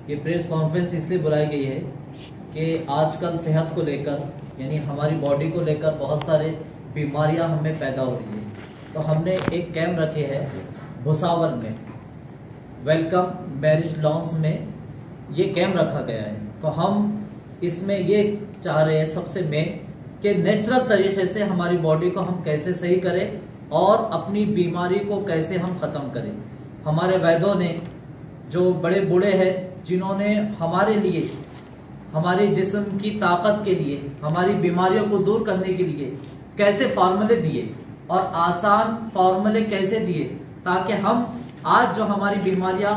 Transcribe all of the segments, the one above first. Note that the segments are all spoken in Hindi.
ये प्रेस कॉन्फ्रेंस इसलिए बुलाई गई है कि आजकल सेहत को लेकर यानी हमारी बॉडी को लेकर बहुत सारे बीमारियां हमें पैदा हो रही है। तो हमने एक कैंप रखे है भुसावल में, वेलकम मैरिज लॉन्स में ये कैंप रखा गया है। तो हम इसमें ये चाह रहे हैं सबसे मेन कि नेचुरल तरीके से हमारी बॉडी को हम कैसे सही करें और अपनी बीमारी को कैसे हम खत्म करें। हमारे वैद्यों ने जो बड़े बूढ़े हैं जिन्होंने हमारे लिए, हमारे जिस्म की ताकत के लिए, हमारी बीमारियों को दूर करने के लिए कैसे फार्मूले दिए और आसान फार्मूले कैसे दिए ताकि हम आज जो हमारी बीमारियां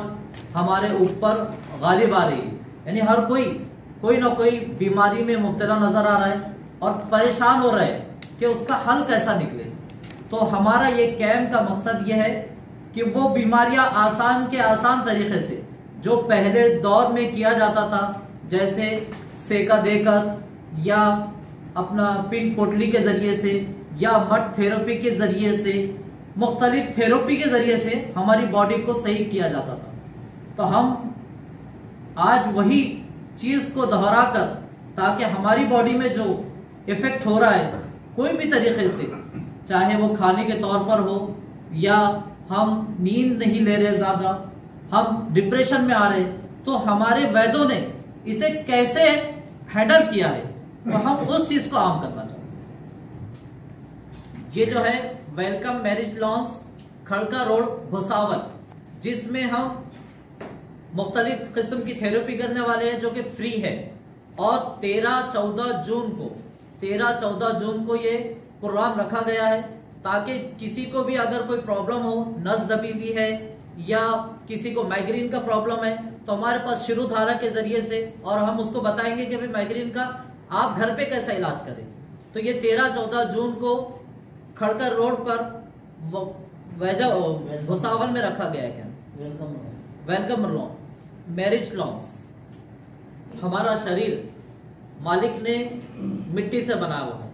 हमारे ऊपर गालिब आ रही है, यानी हर कोई ना कोई बीमारी में मुब्तला नजर आ रहा है और परेशान हो रहा है कि उसका हल कैसा निकले। तो हमारा ये कैंप का मकसद ये है कि वो बीमारियां आसान के आसान तरीके से जो पहले दौर में किया जाता था, जैसे सेका देकर या अपना पिन पोटली के जरिए से या मड थेरेपी के जरिए से, मुख्तलिफ थेरेपी के जरिए से हमारी बॉडी को सही किया जाता था। तो हम आज वही चीज को दोहराकर, ताकि हमारी बॉडी में जो इफेक्ट हो रहा है कोई भी तरीके से, चाहे वो खाने के तौर पर हो या हम नींद नहीं ले रहे ज्यादा, हम डिप्रेशन में आ रहे, तो हमारे वैद्यों ने इसे कैसे हैंडल किया है, तो हम उस चीज को आम करना चाहते हैं। ये जो है welcome marriage lawns, Khadka road, Bhusawal, जिसमें हम मुख्तलिफ किस्म की थेरेपी करने वाले हैं जो कि फ्री है। और 13-14 जून को ये प्रोग्राम रखा गया है ताकि किसी को भी अगर कोई प्रॉब्लम हो, नस दबी हुई है या किसी को माइग्रेन का प्रॉब्लम है, तो हमारे पास शिरोधारा के जरिए से, और हम उसको बताएंगे कि भाई माइग्रेन का आप घर पे कैसा इलाज करें। तो ये 13-14 जून को खड़कर रोड पर भुसावल में रखा गया है। Welcome marriage lawns. हमारा शरीर मालिक ने मिट्टी से बनाया हुआ है,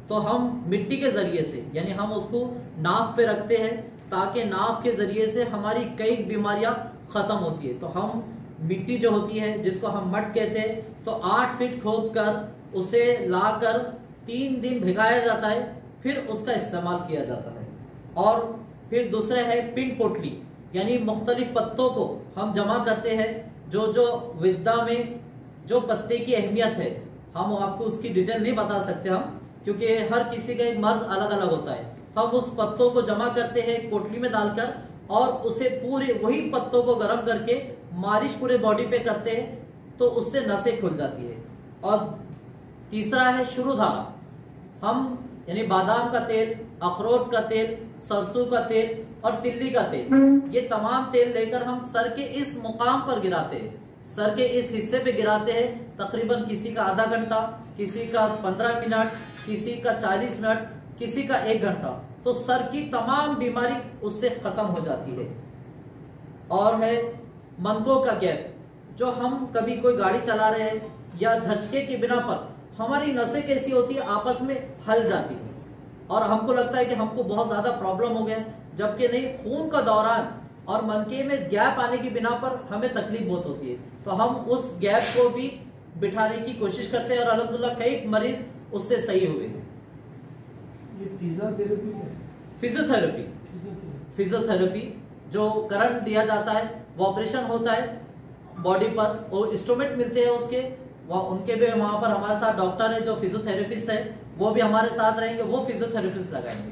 तो हम मिट्टी के जरिए से, यानी हम उसको नाव पे रखते हैं ताकि नाव के जरिए से हमारी कई बीमारियां खत्म होती है। तो हम मिट्टी जो होती है जिसको हम मड कहते हैं, तो 8 फीट खोद कर उसे लाकर 3 दिन भिगाया जाता है, फिर उसका इस्तेमाल किया जाता है। और फिर दूसरा है पिन पोटली, यानी मुख्तलिफ पत्तों को हम जमा करते हैं। जो विद्या में जो पत्ते की अहमियत है, हम आपको उसकी डिटेल नहीं बता सकते हम, क्योंकि हर किसी का एक मर्ज अलग अलग होता है। तो हम उस पत्तों को जमा करते हैं पोटली में डालकर और उसे पूरे वही पत्तों को गर्म करके मालिश पूरे बॉडी पे करते हैं, तो उससे नसें खुल जाती है। और तीसरा है शिरोधारा। हम यानी बादाम का तेल, अखरोट का तेल, सरसों का तेल और तिल्ली का तेल, ये तमाम तेल लेकर हम सर के इस मुकाम पर गिराते हैं, सर के इस हिस्से पे गिराते हैं। तकरीबन किसी का आधा घंटा, किसी का 15 मिनट, किसी का 40 मिनट, किसी का 1 घंटा, तो सर की तमाम बीमारी उससे खत्म हो जाती है। और है मनकों का गैप, जो हम कभी कोई गाड़ी चला रहे हैं या धचके के बिना पर हमारी नसें कैसी होती है, आपस में हल जाती है और हमको लगता है कि हमको बहुत ज्यादा प्रॉब्लम हो गया, जबकि नहीं, खून का दौरान और मनके में गैप आने की बिना पर हमें तकलीफ बहुत होती है। तो हम उस गैप को भी बिठाने की कोशिश करते हैं और अल्हम्दुलिल्लाह कई मरीज उससे सही हुए हैं। ये फिजियोथेरेपी फिजियोथेरेपी जो करंट दिया जाता है, वो ऑपरेशन होता है बॉडी पर, वो इंस्ट्रूमेंट मिलते हैं उसके, उनके भी वहां पर हमारे साथ डॉक्टर है जो फिजियोथेरेपिस्ट है, वो भी हमारे साथ रहेंगे, वो फिजियोथेरेपिस्ट लगाएंगे।